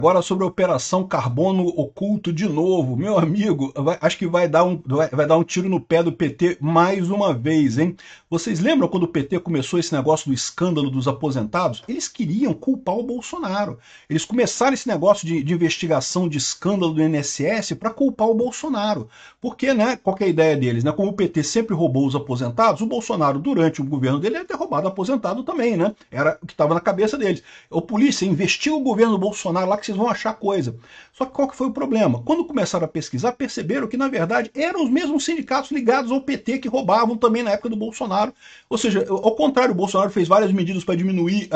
Agora sobre a Operação Carbono Oculto de novo. Meu amigo, acho que vai dar um tiro no pé do PT mais uma vez, hein? Vocês lembram quando o PT começou esse negócio do escândalo dos aposentados? Eles queriam culpar o Bolsonaro. Eles começaram esse negócio de investigação de escândalo do INSS para culpar o Bolsonaro. Porque, né, qual que é a ideia deles? Né? Como o PT sempre roubou os aposentados, o Bolsonaro, durante o governo dele, ia ter roubado aposentado também, né? Era o que estava na cabeça deles. Ô polícia, investiga o governo Bolsonaro lá que vocês vão achar coisa. Só que qual que foi o problema? Quando começaram a pesquisar, perceberam que, na verdade, eram os mesmos sindicatos ligados ao PT que roubavam também na época do Bolsonaro. Ou seja, ao contrário, o Bolsonaro fez várias medidas para diminuir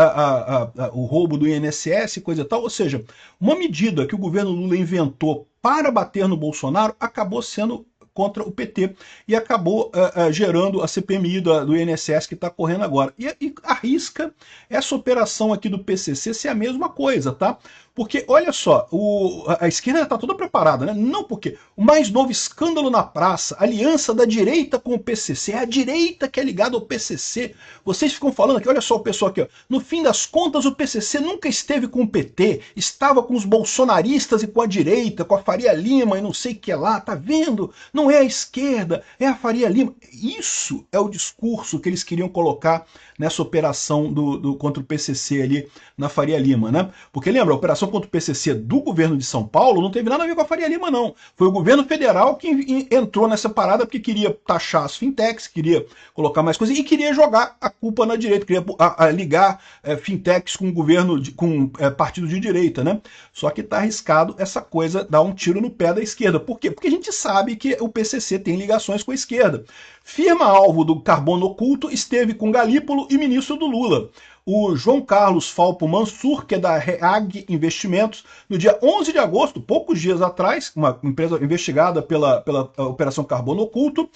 o roubo do INSS e coisa e tal. Ou seja, uma medida que o governo Lula inventou para bater no Bolsonaro acabou sendo contra o PT e acabou gerando a CPMI do INSS que está correndo agora. E arrisca essa operação aqui do PCC ser a mesma coisa, tá? Porque, olha só, a esquerda está toda preparada, né? Não porque o mais novo escândalo na praça, aliança da direita com o PCC, é a direita que é ligada ao PCC. Vocês ficam falando aqui, olha só o pessoal aqui, ó. No fim das contas o PCC nunca esteve com o PT, estava com os bolsonaristas e com a direita, com a Faria Lima e não sei o que lá, tá vendo? Não é a esquerda, é a Faria Lima. Isso é o discurso que eles queriam colocar nessa operação contra o PCC ali na Faria Lima, né? Porque lembra, a operação contra o PCC do governo de São Paulo não teve nada a ver com a Faria Lima, não. Foi o governo federal que entrou nessa parada porque queria taxar as fintechs, queria colocar mais coisas e queria jogar a culpa na direita, queria ligar fintechs com governo, com partido de direita, né? Só que tá arriscado essa coisa dar um tiro no pé da esquerda. Por quê? Porque a gente sabe que o PCC tem ligações com a esquerda. Firma alvo do carbono oculto esteve com Galípolo e ministro do Lula. O João Carlos Falpo Mansur, que é da REAG Investimentos, no dia 11 de agosto, poucos dias atrás, uma empresa investigada pela Operação Carbono Oculto,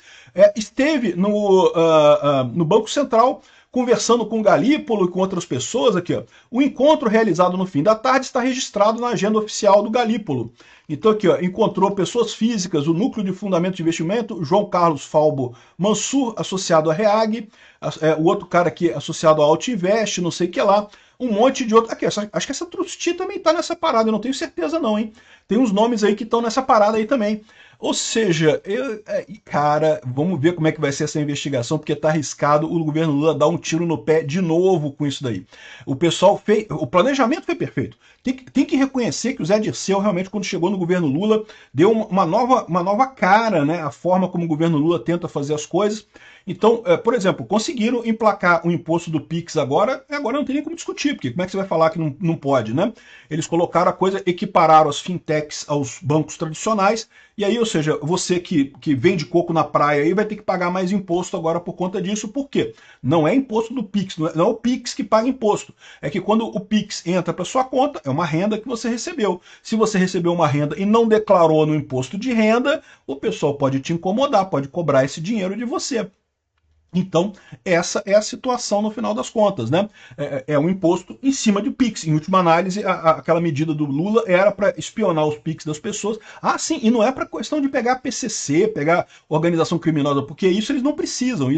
esteve no Banco Central conversando com Galípolo e com outras pessoas aqui. Ó. O encontro realizado no fim da tarde está registrado na agenda oficial do Galípolo. Então aqui, ó, encontrou pessoas físicas, o Núcleo de Fundamento de Investimento, João Carlos Falbo Mansur, associado à REAG, o outro cara aqui associado ao Altinvest, não sei o que lá, um monte de outro. Aqui, acho que essa Trusti também tá nessa parada, eu não tenho certeza não, hein? Tem uns nomes aí que estão nessa parada aí também. Ou seja, cara, vamos ver como é que vai ser essa investigação, porque tá arriscado o governo Lula dar um tiro no pé de novo com isso daí. O pessoal fez, o planejamento foi perfeito. Tem que reconhecer que o Zé Dirceu realmente, quando chegou no governo Lula, deu uma nova cara, né? A forma como o governo Lula tenta fazer as coisas. Então, por exemplo, conseguiram emplacar o imposto do PIX agora não tem nem como discutir, porque como é que você vai falar que não pode, né? Eles colocaram a coisa, equipararam as fintechs aos bancos tradicionais, e aí, ou seja, você que vende coco na praia aí vai ter que pagar mais imposto agora por conta disso. Por quê? Não é imposto do PIX, não é o PIX que paga imposto. É que quando o PIX entra para sua conta, é uma renda que você recebeu. Se você recebeu uma renda e não declarou no imposto de renda, o pessoal pode te incomodar, pode cobrar esse dinheiro de você. Então, essa é a situação no final das contas, né? É um imposto em cima de PIX. Em última análise, aquela medida do Lula era para espionar os PIX das pessoas. Ah, sim, e não é para questão de pegar PCC, pegar organização criminosa, porque isso eles não precisam.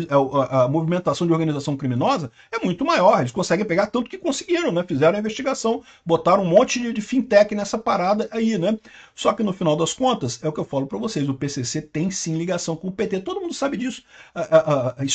A movimentação de organização criminosa é muito maior. Eles conseguem pegar tanto que conseguiram, né? Fizeram a investigação, botaram um monte de fintech nessa parada aí, né? Só que no final das contas, é o que eu falo para vocês, o PCC tem sim ligação com o PT. Todo mundo sabe disso.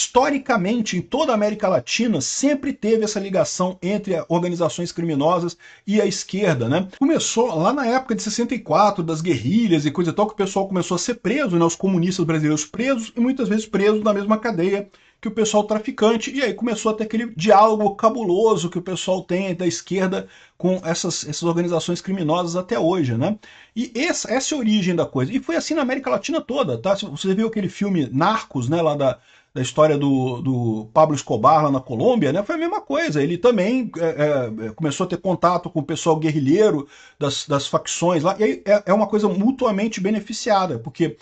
Historicamente, em toda a América Latina, sempre teve essa ligação entre organizações criminosas e a esquerda, né? Começou lá na época de 64, das guerrilhas e coisa e tal, que o pessoal começou a ser preso, né? Os comunistas brasileiros presos e muitas vezes presos na mesma cadeia que o pessoal traficante, e aí começou a ter aquele diálogo cabuloso que o pessoal tem da esquerda com essas organizações criminosas até hoje, né? E essa é a origem da coisa. E foi assim na América Latina toda, tá? Você viu aquele filme Narcos, né, lá da história do Pablo Escobar lá na Colômbia, né? Foi a mesma coisa. Ele também começou a ter contato com o pessoal guerrilheiro das facções lá, e aí é uma coisa mutuamente beneficiada, porque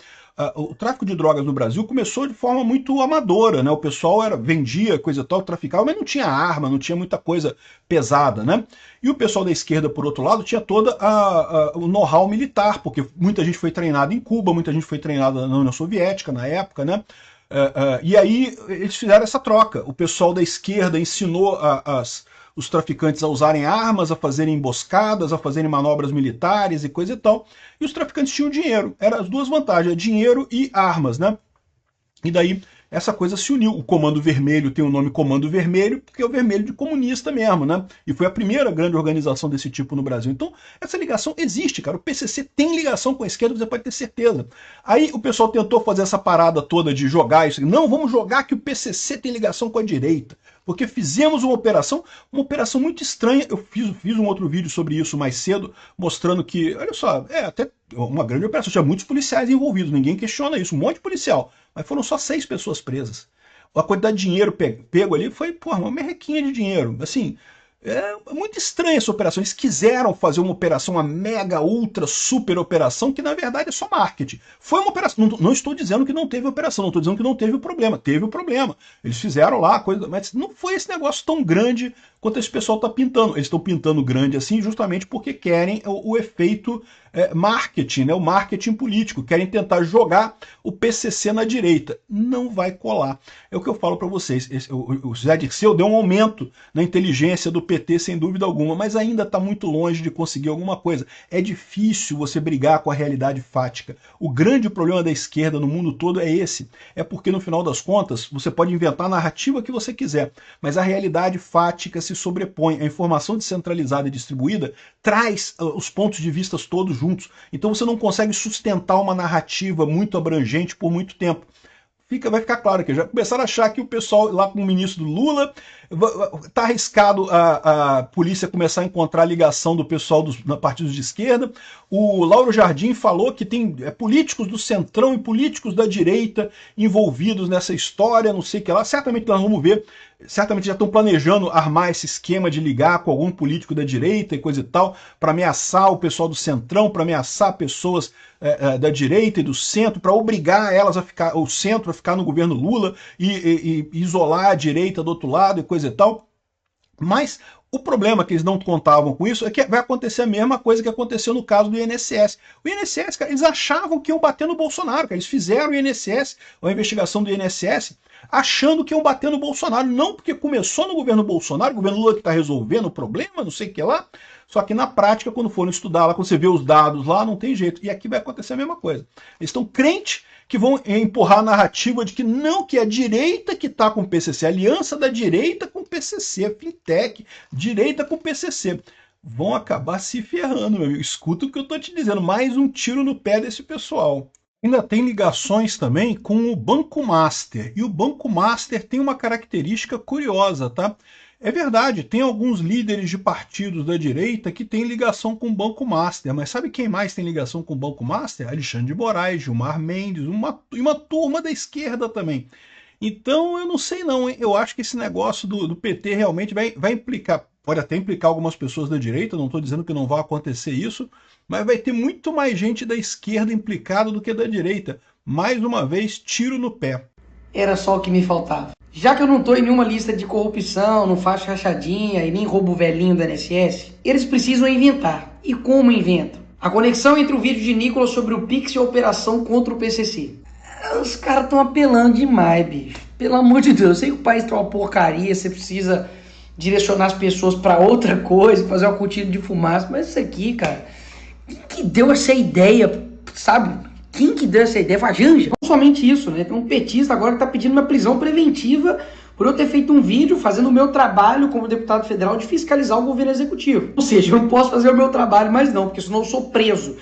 o tráfico de drogas no Brasil começou de forma muito amadora, né? O pessoal vendia coisa e tal, traficava, mas não tinha arma, não tinha muita coisa pesada, né? E o pessoal da esquerda, por outro lado, tinha toda o know-how militar, porque muita gente foi treinada em Cuba, muita gente foi treinada na União Soviética na época, né? E aí eles fizeram essa troca. O pessoal da esquerda ensinou os traficantes a usarem armas, a fazerem emboscadas, a fazerem manobras militares e coisa e tal. E os traficantes tinham dinheiro. Eram as duas vantagens, dinheiro e armas, né? E daí essa coisa se uniu. O Comando Vermelho tem o nome Comando Vermelho, porque é o vermelho de comunista mesmo, né? E foi a primeira grande organização desse tipo no Brasil. Então, essa ligação existe, cara. O PCC tem ligação com a esquerda, você pode ter certeza. Aí o pessoal tentou fazer essa parada toda de jogar isso. Não, vamos jogar que o PCC tem ligação com a direita. Porque fizemos uma operação muito estranha. Eu fiz um outro vídeo sobre isso mais cedo, mostrando que, olha só, é até uma grande operação. Tinha muitos policiais envolvidos, ninguém questiona isso, um monte de policial. Mas foram só 6 pessoas presas. A quantidade de dinheiro pego ali foi, porra, uma merrequinha de dinheiro. Assim, é muito estranha essa operação. Eles quiseram fazer uma operação, uma mega, ultra, super operação, que na verdade é só marketing. Foi uma operação. Não estou dizendo que não teve operação, não estou dizendo que não teve o problema. Teve o problema. Eles fizeram lá, coisa, mas não foi esse negócio tão grande quanto esse pessoal está pintando. Eles estão pintando grande assim justamente porque querem o efeito marketing, né? O marketing político. Querem tentar jogar o PCC na direita. Não vai colar. É o que eu falo para vocês. O Zé Dirceu deu um aumento na inteligência do PT, sem dúvida alguma, mas ainda está muito longe de conseguir alguma coisa. É difícil você brigar com a realidade fática. O grande problema da esquerda no mundo todo é esse. É porque, no final das contas, você pode inventar a narrativa que você quiser, mas a realidade fática se sobrepõe. A informação descentralizada e distribuída traz os pontos de vista todos juntos. Então você não consegue sustentar uma narrativa muito abrangente por muito tempo. Vai ficar claro que já começaram a achar que o pessoal lá com o ministro Lula está arriscado a polícia começar a encontrar ligação do pessoal dos partidos de esquerda. O Lauro Jardim falou que tem políticos do centrão e políticos da direita envolvidos nessa história, não sei o que lá. Certamente nós vamos ver, certamente já estão planejando armar esse esquema de ligar com algum político da direita e coisa e tal, para ameaçar o pessoal do centrão, para ameaçar pessoas da direita e do centro, para obrigar elas a ficar, o centro a ficar no governo Lula e isolar a direita do outro lado e coisa e tal. Mas o problema que eles não contavam com isso é que vai acontecer a mesma coisa que aconteceu no caso do INSS. O INSS, cara, eles achavam que iam bater no Bolsonaro, cara. Eles fizeram o INSS, a investigação do INSS, achando que iam bater no Bolsonaro. Não porque começou no governo Bolsonaro, o governo Lula que está resolvendo o problema, não sei o que lá. Só que na prática, quando foram estudar lá, quando você vê os dados lá, não tem jeito. E aqui vai acontecer a mesma coisa. Eles estão crentes que vão empurrar a narrativa de que não, que é a direita que está com o PCC, a aliança da direita com o PCC, fintech, direita com o PCC. Vão acabar se ferrando, meu amigo. Escuta o que eu estou te dizendo, mais um tiro no pé desse pessoal. Ainda tem ligações também com o Banco Master. E o Banco Master tem uma característica curiosa, tá? É verdade, tem alguns líderes de partidos da direita que têm ligação com o Banco Master, mas sabe quem mais tem ligação com o Banco Master? Alexandre de Moraes, Gilmar Mendes, e uma turma da esquerda também. Então eu não sei não, hein? Eu acho que esse negócio do PT realmente vai implicar, pode até implicar algumas pessoas da direita, não estou dizendo que não vai acontecer isso, mas vai ter muito mais gente da esquerda implicada do que da direita. Mais uma vez, tiro no pé. Era só o que me faltava. Já que eu não tô em nenhuma lista de corrupção, não faço rachadinha e nem roubo velhinho do INSS, eles precisam inventar. E como inventam? A conexão entre o vídeo de Nicolas sobre o Pix e a operação contra o PCC. Os caras estão apelando demais, bicho. Pelo amor de Deus, eu sei que o país tá uma porcaria, você precisa direcionar as pessoas pra outra coisa, fazer uma cortina de fumaça, mas isso aqui, cara, quem que deu essa ideia, sabe? Quem que deu essa ideia? Foi a Janja. Não somente isso, né? Tem um petista agora que tá pedindo uma prisão preventiva por eu ter feito um vídeo fazendo o meu trabalho como deputado federal de fiscalizar o governo executivo. Ou seja, eu não posso fazer o meu trabalho mais não, porque senão eu sou preso.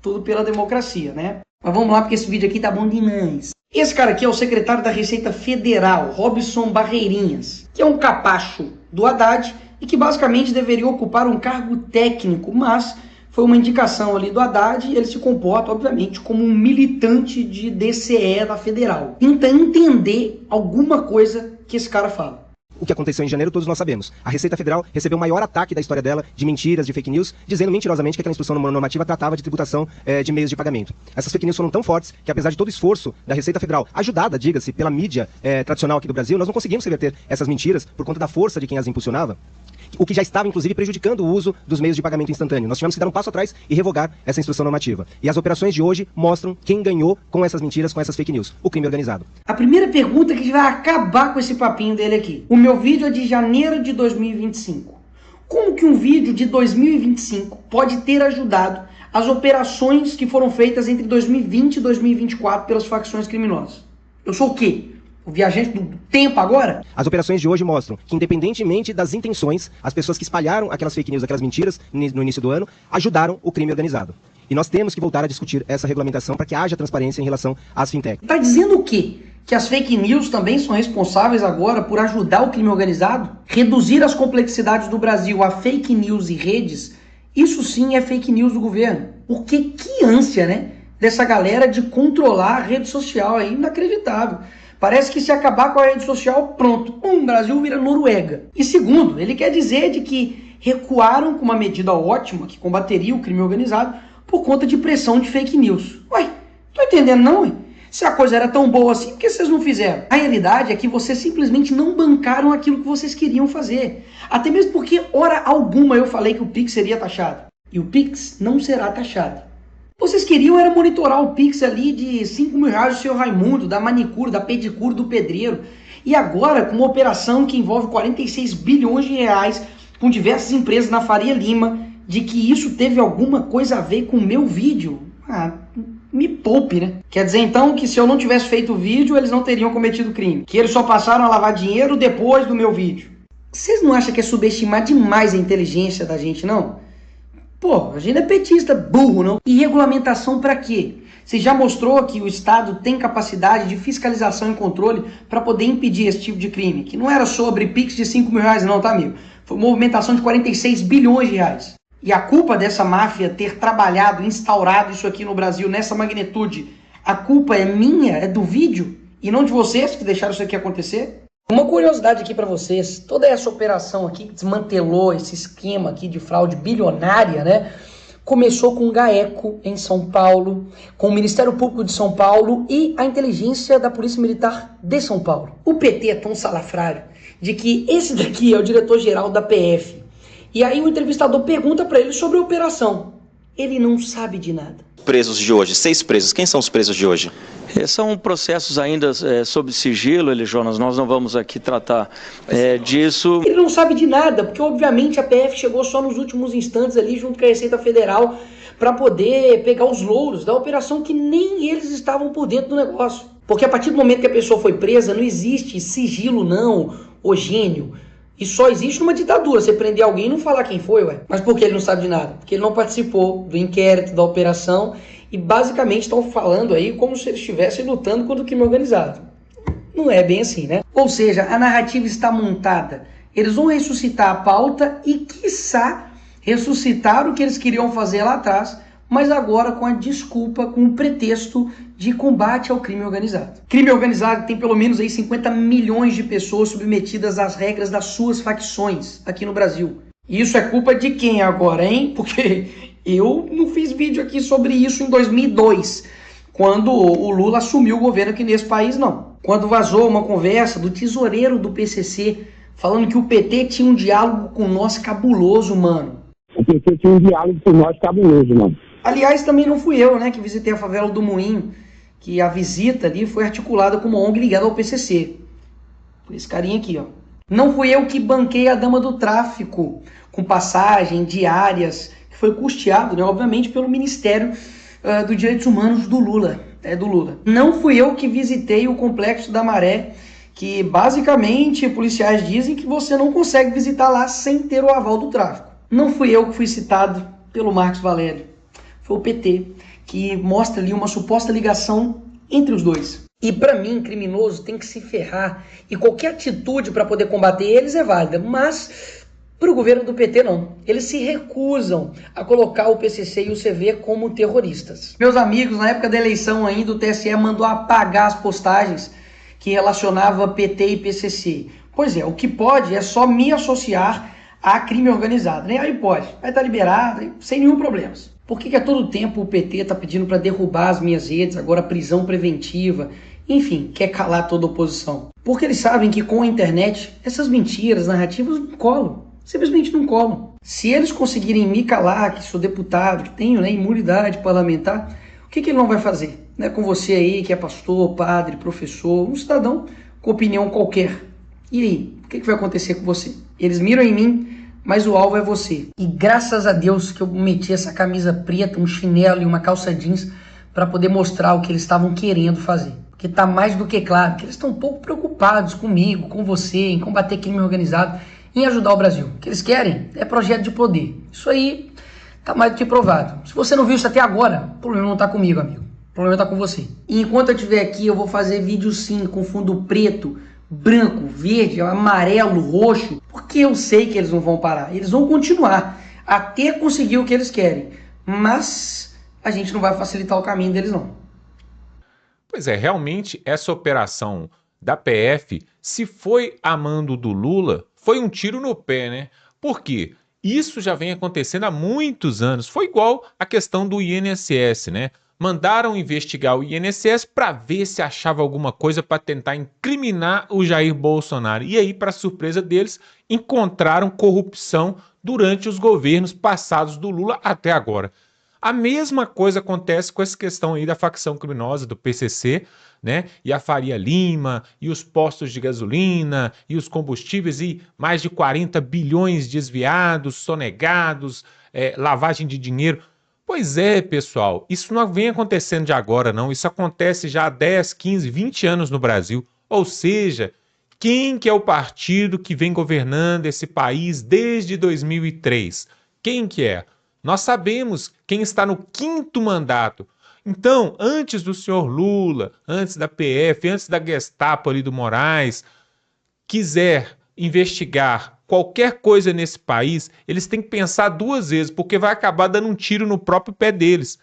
Tudo pela democracia, né? Mas vamos lá, porque esse vídeo aqui tá bom demais. Esse cara aqui é o secretário da Receita Federal, Robson Barreirinhas, que é um capacho do Haddad e que basicamente deveria ocupar um cargo técnico, mas foi uma indicação ali do Haddad e ele se comporta, obviamente, como um militante de DCE da Federal. Tenta entender alguma coisa que esse cara fala. O que aconteceu em janeiro todos nós sabemos. A Receita Federal recebeu o maior ataque da história dela de mentiras, de fake news, dizendo mentirosamente que aquela instrução normativa tratava de tributação de meios de pagamento. Essas fake news foram tão fortes que, apesar de todo o esforço da Receita Federal, ajudada, diga-se, pela mídia tradicional aqui do Brasil, nós não conseguimos reverter essas mentiras por conta da força de quem as impulsionava, o que já estava, inclusive, prejudicando o uso dos meios de pagamento instantâneo. Nós tivemos que dar um passo atrás e revogar essa instrução normativa. E as operações de hoje mostram quem ganhou com essas mentiras, com essas fake news: o crime organizado. A primeira pergunta que vai acabar com esse papinho dele aqui. O meu vídeo é de janeiro de 2025. Como que um vídeo de 2025 pode ter ajudado as operações que foram feitas entre 2020 e 2024 pelas facções criminosas? Eu sou o quê? O viajante do tempo agora? As operações de hoje mostram que, independentemente das intenções, as pessoas que espalharam aquelas fake news, aquelas mentiras no início do ano, ajudaram o crime organizado. E nós temos que voltar a discutir essa regulamentação para que haja transparência em relação às fintechs. Está dizendo o quê? Que as fake news também são responsáveis agora por ajudar o crime organizado? Reduzir as complexidades do Brasil a fake news e redes, isso sim é fake news do governo. Porque que ânsia, né? Dessa galera de controlar a rede social, é inacreditável. Parece que se acabar com a rede social, pronto, o Brasil vira Noruega. E segundo, ele quer dizer de que recuaram com uma medida ótima que combateria o crime organizado por conta de pressão de fake news. Ué, tô entendendo não, ué? Se a coisa era tão boa assim, por que vocês não fizeram? A realidade é que vocês simplesmente não bancaram aquilo que vocês queriam fazer. Até mesmo porque, hora alguma, eu falei que o Pix seria taxado. E o Pix não será taxado. Vocês queriam era monitorar o Pix ali de 5 mil reais do seu Raimundo, da manicure, da pedicure, do pedreiro. E agora, com uma operação que envolve 46 bilhões de reais, com diversas empresas na Faria Lima, de que isso teve alguma coisa a ver com o meu vídeo. Me poupe, né? Quer dizer então que se eu não tivesse feito o vídeo, eles não teriam cometido crime. Que eles só passaram a lavar dinheiro depois do meu vídeo. Vocês não acham que é subestimar demais a inteligência da gente, não? Pô, a gente é petista, burro, não? E regulamentação pra quê? Você já mostrou que o Estado tem capacidade de fiscalização e controle para poder impedir esse tipo de crime. Que não era sobre Pix de 5 mil reais não, tá, amigo? Foi movimentação de 46 bilhões de reais. E a culpa dessa máfia ter trabalhado, instaurado isso aqui no Brasil nessa magnitude, a culpa é minha, é do vídeo, e não de vocês que deixaram isso aqui acontecer? Uma curiosidade aqui para vocês, toda essa operação aqui que desmantelou esse esquema aqui de fraude bilionária, né? Começou com o GAECO em São Paulo, com o Ministério Público de São Paulo e a inteligência da Polícia Militar de São Paulo. O PT é tão salafrário de que esse daqui é o diretor-geral da PF. E aí o entrevistador pergunta para ele sobre a operação. Ele não sabe de nada. Presos de hoje, 6 presos. Quem são os presos de hoje? São processos ainda sob sigilo, Jonas, nós não vamos aqui tratar disso. Ele não sabe de nada, porque obviamente a PF chegou só nos últimos instantes ali junto com a Receita Federal para poder pegar os louros da operação que nem eles estavam por dentro do negócio. Porque a partir do momento que a pessoa foi presa, não existe sigilo não, ô gênio. E só existe numa ditadura, você prender alguém e não falar quem foi, ué. Mas por que ele não sabe de nada? Porque ele não participou do inquérito, da operação, e basicamente estão falando aí como se eles estivessem lutando contra o crime organizado. Não é bem assim, né? Ou seja, a narrativa está montada. Eles vão ressuscitar a pauta e, quiçá, ressuscitar o que eles queriam fazer lá atrás, mas agora com a desculpa, com o pretexto de combate ao crime organizado. Crime organizado tem pelo menos aí 50 milhões de pessoas submetidas às regras das suas facções aqui no Brasil. E isso é culpa de quem agora, hein? Porque eu não fiz vídeo aqui sobre isso em 2002, quando o Lula assumiu o governo aqui nesse país, não. Quando vazou uma conversa do tesoureiro do PCC, falando que o PT tinha um diálogo com nós cabuloso, mano. O PT tinha um diálogo com nós cabuloso, mano. Aliás, também não fui eu, né, que visitei a favela do Moinho, que a visita ali foi articulada com uma ONG ligada ao PCC. Por esse carinha aqui, ó. Não fui eu que banquei a dama do tráfico, com passagem, diárias, que foi custeado, né, obviamente, pelo Ministério dos Direitos Humanos do Lula. Do Lula. Não fui eu que visitei o Complexo da Maré, que basicamente policiais dizem que você não consegue visitar lá sem ter o aval do tráfico. Não fui eu que fui citado pelo Marcos Valério. Foi o PT, que mostra ali uma suposta ligação entre os dois. E para mim, criminoso tem que se ferrar, e qualquer atitude para poder combater eles é válida, mas para o governo do PT não. Eles se recusam a colocar o PCC e o CV como terroristas. Meus amigos, na época da eleição ainda, o TSE mandou apagar as postagens que relacionavam PT e PCC. Pois é, o que pode é só me associar a crime organizado, né? Aí pode, vai estar liberado, sem nenhum problema. Por que a todo tempo o PT está pedindo para derrubar as minhas redes, agora prisão preventiva, enfim, quer calar toda a oposição? Porque eles sabem que com a internet, essas mentiras, narrativas não colam, simplesmente não colam. Se eles conseguirem me calar, que sou deputado, que tenho, né, imunidade parlamentar, o que ele não vai fazer? Né, com você aí, que é pastor, padre, professor, um cidadão com opinião qualquer. E aí, o que vai acontecer com você? Eles miram em mim, mas o alvo é você. E graças a Deus que eu meti essa camisa preta, um chinelo e uma calça jeans para poder mostrar o que eles estavam querendo fazer. Porque tá mais do que claro que eles estão um pouco preocupados comigo, com você, em combater crime organizado, em ajudar o Brasil. O que eles querem é projeto de poder. Isso aí tá mais do que provado. Se você não viu isso até agora, o problema não tá comigo, amigo. O problema tá com você. E enquanto eu estiver aqui, eu vou fazer vídeo sim, com fundo preto, branco, verde, amarelo, roxo, porque eu sei que eles não vão parar. Eles vão continuar até conseguir o que eles querem. Mas a gente não vai facilitar o caminho deles, não. Pois é, realmente essa operação da PF, se foi a mando do Lula, foi um tiro no pé, né? Por quê? Isso já vem acontecendo há muitos anos. Foi igual a questão do INSS, né? Mandaram investigar o INSS para ver se achava alguma coisa para tentar incriminar o Jair Bolsonaro. E aí, para surpresa deles, encontraram corrupção durante os governos passados do Lula até agora. A mesma coisa acontece com essa questão aí da facção criminosa do PCC, né? E a Faria Lima, e os postos de gasolina, e os combustíveis, e mais de 40 bilhões desviados, sonegados, lavagem de dinheiro. Pois é, pessoal, isso não vem acontecendo de agora, não. Isso acontece já há 10, 15, 20 anos no Brasil. Ou seja, quem que é o partido que vem governando esse país desde 2003? Quem que é? Nós sabemos quem está no 5º mandato. Então, antes do senhor Lula, antes da PF, antes da Gestapo ali do Moraes, quiser investigar qualquer coisa nesse país, eles têm que pensar 2 vezes, porque vai acabar dando um tiro no próprio pé deles.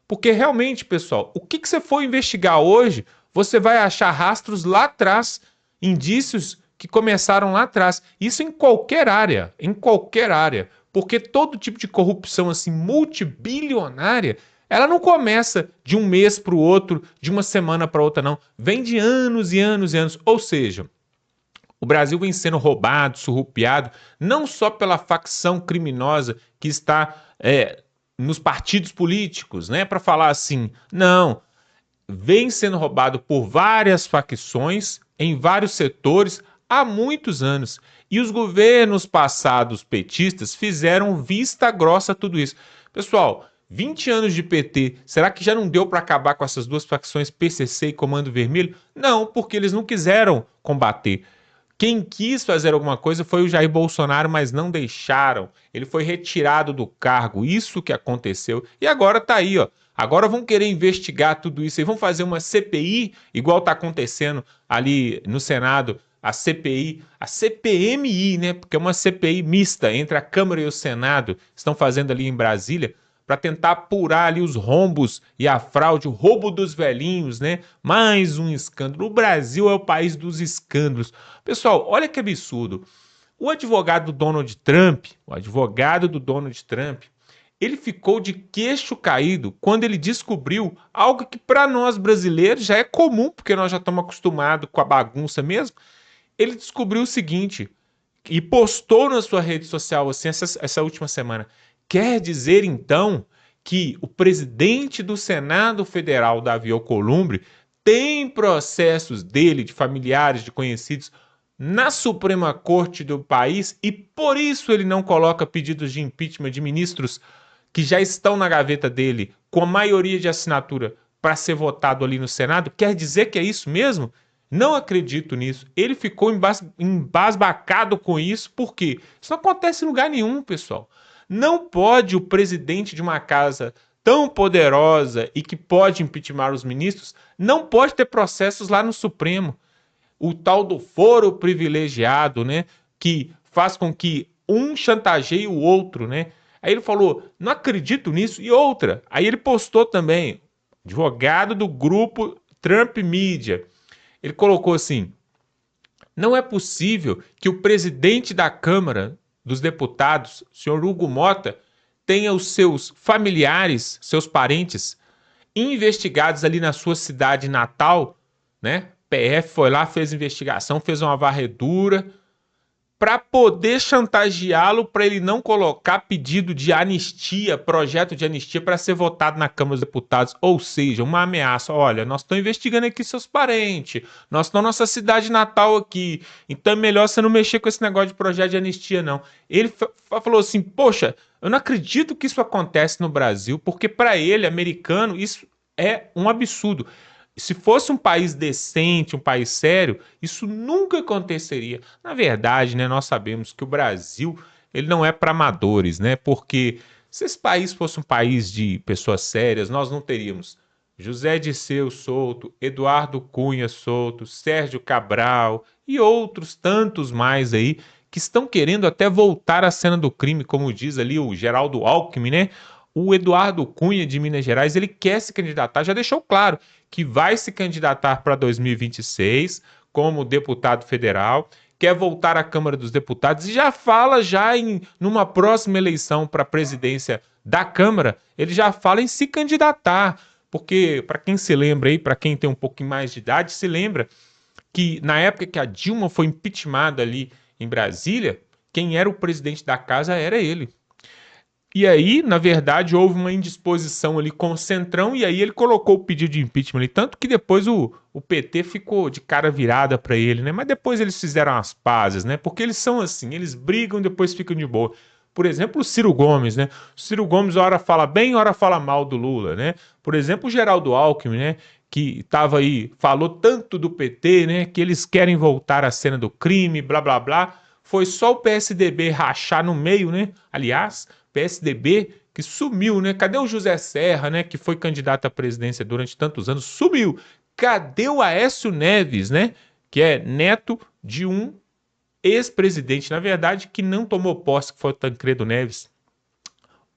Porque realmente, pessoal, o que você for investigar hoje, você vai achar rastros lá atrás, indícios que começaram lá atrás. Isso em qualquer área, porque todo tipo de corrupção assim multibilionária, ela não começa de um mês para o outro, de uma semana para outra, não. Vem de anos e anos e anos. Ou seja, o Brasil vem sendo roubado, surrupiado, não só pela facção criminosa que está nos partidos políticos, né? Para falar assim, não. Vem sendo roubado por várias facções, em vários setores, há muitos anos. E os governos passados petistas fizeram vista grossa a tudo isso. Pessoal, 20 anos de PT, será que já não deu para acabar com essas duas facções, PCC e Comando Vermelho? Não, porque eles não quiseram combater. Quem quis fazer alguma coisa foi o Jair Bolsonaro, mas não deixaram. Ele foi retirado do cargo, isso que aconteceu. E agora tá aí, ó. Agora vão querer investigar tudo isso e vão fazer uma CPI, igual tá acontecendo ali no Senado, a CPI, a CPMI, né? Porque é uma CPI mista entre a Câmara e o Senado, estão fazendo ali em Brasília, para tentar apurar ali os rombos e a fraude, o roubo dos velhinhos, né? Mais um escândalo. O Brasil é o país dos escândalos. Pessoal, olha que absurdo. O advogado do Donald Trump, ele ficou de queixo caído quando ele descobriu algo que para nós brasileiros já é comum, porque nós já estamos acostumados com a bagunça mesmo. Ele descobriu o seguinte, e postou na sua rede social assim, essa última semana. Quer dizer, então, que o presidente do Senado Federal, Davi Alcolumbre, tem processos dele, de familiares, de conhecidos, na Suprema Corte do país e por isso ele não coloca pedidos de impeachment de ministros que já estão na gaveta dele com a maioria de assinatura para ser votado ali no Senado? Quer dizer que é isso mesmo? Não acredito nisso. Ele ficou embasbacado com isso, por quê? Isso não acontece em lugar nenhum, pessoal. Não pode o presidente de uma casa tão poderosa e que pode impeachment os ministros, não pode ter processos lá no Supremo. O tal do foro privilegiado, né, que faz com que um chantageie o outro, né? Aí ele falou, não acredito nisso. E outra, aí ele postou também, advogado do grupo Trump Media, ele colocou assim, não é possível que o presidente da Câmara dos Deputados, o senhor Hugo Mota, tenha os seus familiares, seus parentes, investigados ali na sua cidade natal, né? PF foi lá, fez investigação, fez uma varredura, para poder chantageá-lo para ele não colocar pedido de anistia, projeto de anistia para ser votado na Câmara dos Deputados. Ou seja, uma ameaça. Olha, nós estamos investigando aqui seus parentes, nós estamos na nossa cidade natal aqui, então é melhor você não mexer com esse negócio de projeto de anistia, não. Ele falou assim, poxa, eu não acredito que isso acontece no Brasil, porque para ele, americano, isso é um absurdo. Se fosse um país decente, um país sério, isso nunca aconteceria. Na verdade, né, nós sabemos que o Brasil ele não é para amadores, né? Porque se esse país fosse um país de pessoas sérias, nós não teríamos José Dirceu solto, Eduardo Cunha solto, Sérgio Cabral e outros tantos mais aí que estão querendo até voltar à cena do crime, como diz ali o Geraldo Alckmin, né? O Eduardo Cunha de Minas Gerais, ele quer se candidatar, já deixou claro que vai se candidatar para 2026 como deputado federal, quer voltar à Câmara dos Deputados e já fala numa próxima eleição para a presidência da Câmara, ele já fala em se candidatar, porque para quem se lembra aí, para quem tem um pouquinho mais de idade, se lembra que na época que a Dilma foi impeachmentada ali em Brasília, quem era o presidente da casa era ele. E aí, na verdade, houve uma indisposição ali com o Centrão e aí ele colocou o pedido de impeachment ali. Tanto que depois o PT ficou de cara virada para ele, né? Mas depois eles fizeram as pazes, né? Porque eles são assim, eles brigam e depois ficam de boa. Por exemplo, o Ciro Gomes, né? O Ciro Gomes, hora fala bem, hora fala mal do Lula, né? Por exemplo, o Geraldo Alckmin, né? Que estava aí, falou tanto do PT, né? Que eles querem voltar à cena do crime, blá, blá, blá. Foi só o PSDB rachar no meio, né? Aliás, PSDB que sumiu, né? Cadê o José Serra, né? Que foi candidato à presidência durante tantos anos, sumiu. Cadê o Aécio Neves, né? Que é neto de um ex-presidente, na verdade, que não tomou posse, que foi o Tancredo Neves.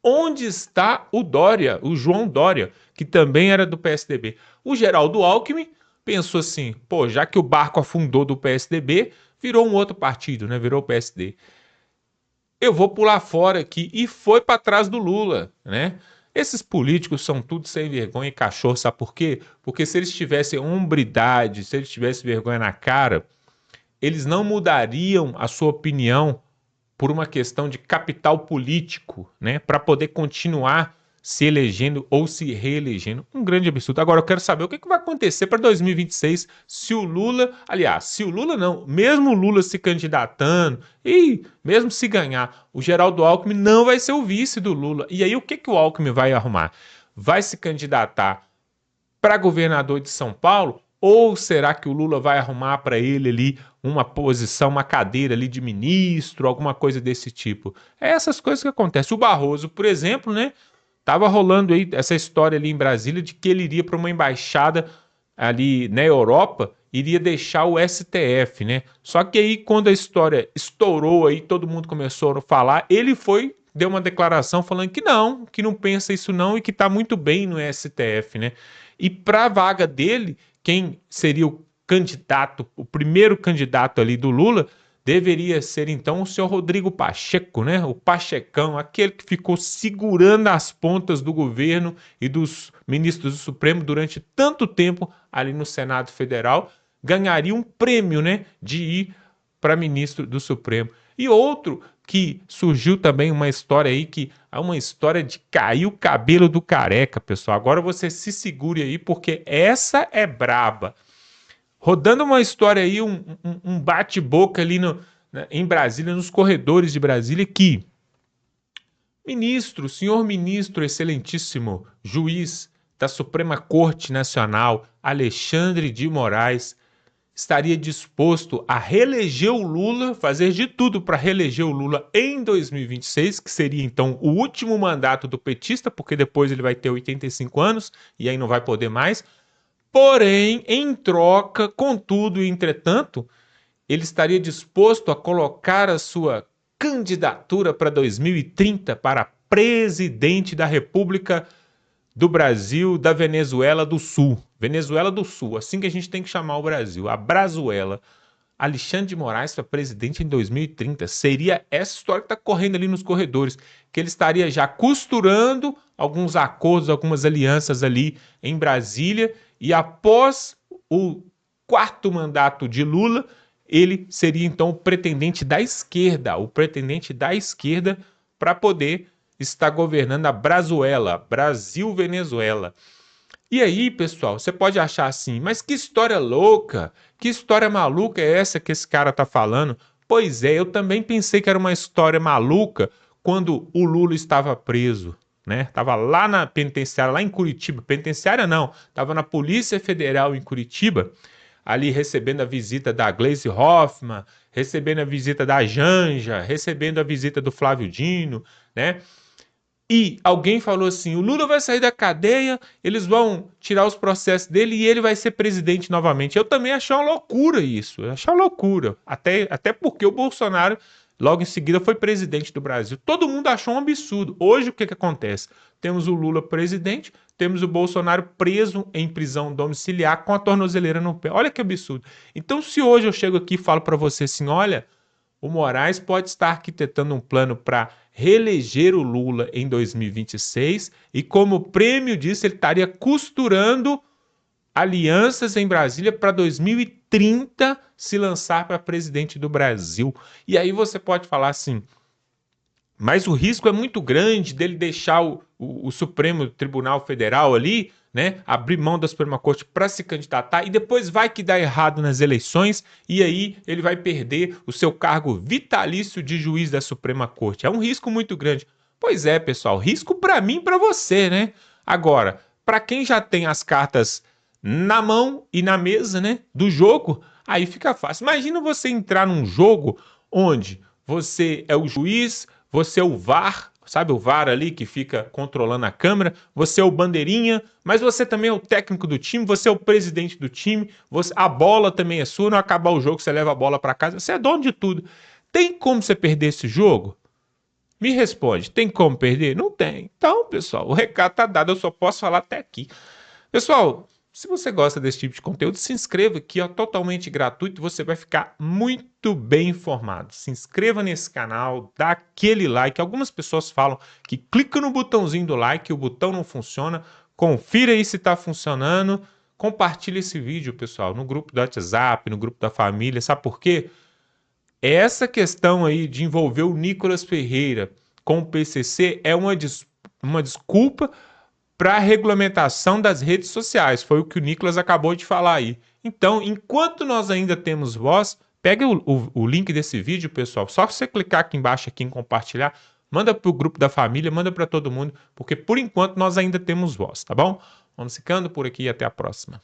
Onde está o Dória, o João Dória, que também era do PSDB? O Geraldo Alckmin pensou assim, pô, já que o barco afundou do PSDB, virou um outro partido, né? Virou o PSD. Eu vou pular fora aqui e foi para trás do Lula, né? Esses políticos são tudo sem vergonha e cachorro, sabe por quê? Porque se eles tivessem hombridade, se eles tivessem vergonha na cara, eles não mudariam a sua opinião por uma questão de capital político, né? Para poder continuar se elegendo ou se reelegendo. Um grande absurdo. Agora eu quero saber o que vai acontecer para 2026 se o Lula, aliás, se o Lula não, mesmo o Lula se candidatando e mesmo se ganhar, o Geraldo Alckmin não vai ser o vice do Lula. E aí o que o Alckmin vai arrumar? Vai se candidatar para governador de São Paulo? Ou será que o Lula vai arrumar para ele ali uma posição, uma cadeira ali de ministro, alguma coisa desse tipo? É essas coisas que acontecem. O Barroso, por exemplo, né? Tava rolando aí essa história ali em Brasília de que ele iria para uma embaixada ali na Europa, iria deixar o STF, né? Só que aí quando a história estourou aí, todo mundo começou a falar, ele deu uma declaração falando que não pensa isso não e que tá muito bem no STF, né? E para a vaga dele, quem seria o candidato, o primeiro candidato ali do Lula, deveria ser então o senhor Rodrigo Pacheco, né? O Pachecão, aquele que ficou segurando as pontas do governo e dos ministros do Supremo durante tanto tempo ali no Senado Federal, ganharia um prêmio, né? De ir para ministro do Supremo. E outro que surgiu também uma história aí, que é uma história de cair o cabelo do careca, pessoal. Agora você se segure aí, porque essa é braba. Rodando uma história aí, um bate-boca ali em Brasília, nos corredores de Brasília, que senhor ministro, excelentíssimo juiz da Suprema Corte Nacional, Alexandre de Moraes, estaria disposto a reeleger o Lula, fazer de tudo para reeleger o Lula em 2026, que seria então o último mandato do petista, porque depois ele vai ter 85 anos e aí não vai poder mais. Porém, em troca, contudo e entretanto, ele estaria disposto a colocar a sua candidatura para 2030 para presidente da República do Brasil, da Venezuela do Sul. Venezuela do Sul, assim que a gente tem que chamar o Brasil, a Brazuela. Alexandre de Moraes para presidente em 2030. Seria essa história que está correndo ali nos corredores, que ele estaria já costurando alguns acordos, algumas alianças ali em Brasília, e após o quarto mandato de Lula, ele seria então o pretendente da esquerda, para poder estar governando a Brazuela, Brasil-Venezuela. E aí, pessoal, você pode achar assim, mas que história louca, que história maluca é essa que esse cara tá falando? Pois é, eu também pensei que era uma história maluca quando o Lula estava preso, né? Tava lá na penitenciária, lá em Curitiba, penitenciária não, tava na Polícia Federal em Curitiba, ali recebendo a visita da Gleisi Hoffmann, recebendo a visita da Janja, recebendo a visita do Flávio Dino, né? E alguém falou assim, o Lula vai sair da cadeia, eles vão tirar os processos dele e ele vai ser presidente novamente. Eu também achei uma loucura isso, eu achei uma loucura. Até porque o Bolsonaro, logo em seguida, foi presidente do Brasil. Todo mundo achou um absurdo. Hoje, o que acontece? Temos o Lula presidente, temos o Bolsonaro preso em prisão domiciliar com a tornozeleira no pé. Olha que absurdo. Então, se hoje eu chego aqui e falo para você assim, olha, o Moraes pode estar arquitetando um plano para reeleger o Lula em 2026 e como prêmio disso ele estaria costurando alianças em Brasília para 2030 se lançar para presidente do Brasil. E aí você pode falar assim, mas o risco é muito grande dele deixar o Supremo Tribunal Federal ali, né, abrir mão da Suprema Corte para se candidatar e depois vai que dá errado nas eleições e aí ele vai perder o seu cargo vitalício de juiz da Suprema Corte. É um risco muito grande. Pois é, pessoal, risco para mim e para você, né? Agora, para quem já tem as cartas na mão e na mesa, né, do jogo, aí fica fácil. Imagina você entrar num jogo onde você é o juiz, você é o VAR, sabe o VAR ali que fica controlando a câmera, você é o bandeirinha, mas você também é o técnico do time, você é o presidente do time, a bola também é sua, não acabar o jogo, você leva a bola para casa, você é dono de tudo. Tem como você perder esse jogo? Me responde, tem como perder? Não tem. Então, pessoal, o recado tá dado, eu só posso falar até aqui. Pessoal, se você gosta desse tipo de conteúdo, se inscreva aqui, ó, totalmente gratuito, você vai ficar muito bem informado. Se inscreva nesse canal, dá aquele like. Algumas pessoas falam que clica no botãozinho do like, o botão não funciona. Confira aí se está funcionando. Compartilhe esse vídeo, pessoal, no grupo do WhatsApp, no grupo da família. Sabe por quê? Essa questão aí de envolver o Nicolas Ferreira com o PCC é uma desculpa para a regulamentação das redes sociais. Foi o que o Nicolas acabou de falar aí. Então, enquanto nós ainda temos voz, pega o link desse vídeo, pessoal. Só você clicar aqui embaixo aqui em compartilhar, manda para o grupo da família, manda para todo mundo, porque por enquanto nós ainda temos voz, tá bom? Vamos ficando por aqui e até a próxima.